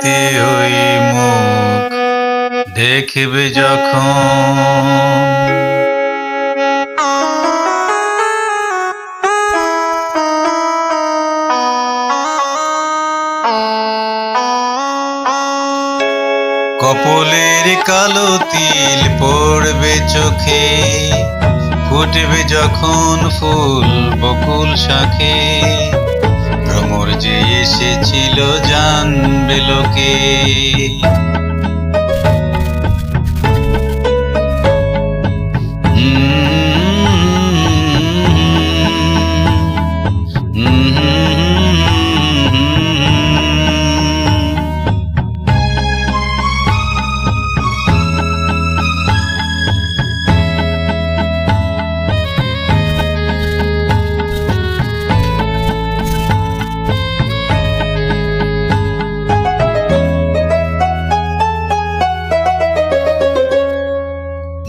নাতে ওই মুখ দেখবে যখন, কপলের কালো তিল পড়বে চোখে, ফুটবে যখন ফুল বকুল শাখে, ভ্রমর যে এসেছিল জানবে লোকে।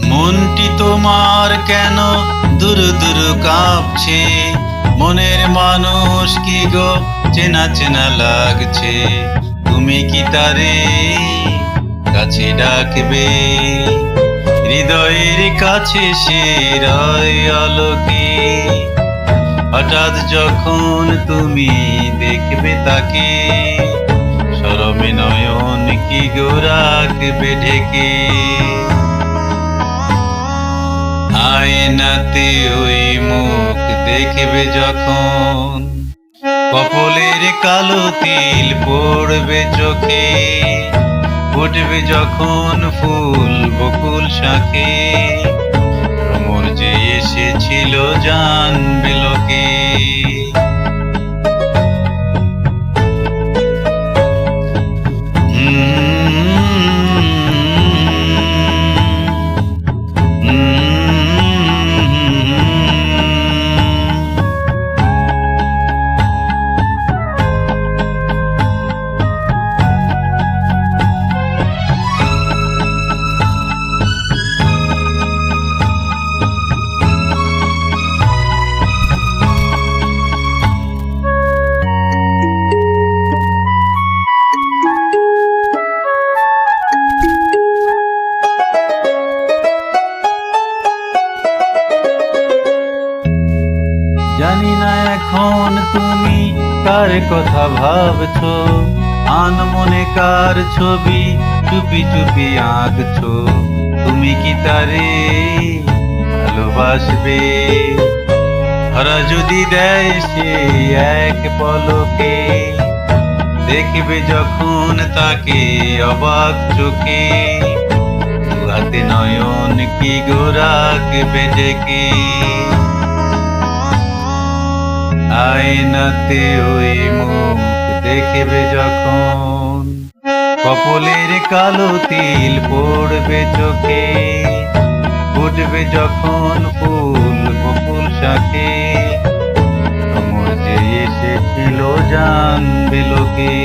মনটি তোমার কেন দূর দূর কাঁপছে, মনের মানুষ কি গো চেনা চেনা লাগছে, তুমি কি তারে কাছে ডাকবে, হৃদয়ের কাছে সে রয় আলোকে, হঠাৎ যখন তুমি দেখবে তাকে, শরমে নয়ন কি গো রাখবে ঢেকে। আয়নাতে ওই মুখ দেখবে যখন, কপলের কালো তিল পড়বে চোখে, ফুটবে যখন ফুল বকুল শাখে, ভ্রমর যে এসেছিল জানবে লোকে। জানি না এখন তুমি কার কথা ভাবছো, আনমনে কার ছবি চুপি চুপি আঁকছো, তুমি কি তারে ভালোবাসবে, ধরা যদি দেয় সে এক পলকে, দেখবে যখন তাকে অবাক চোখে, দু হাতে নয়ন কি গো রাখবে ঢেকে। আয়নাতে ওই মুখ দেখবে যখন, কপলের কালো তিল পড়বে চোখে, ফুটবে যখন ফুল বকুল শাখে, ভ্রমর যে এসেছিল জানবে লোকে।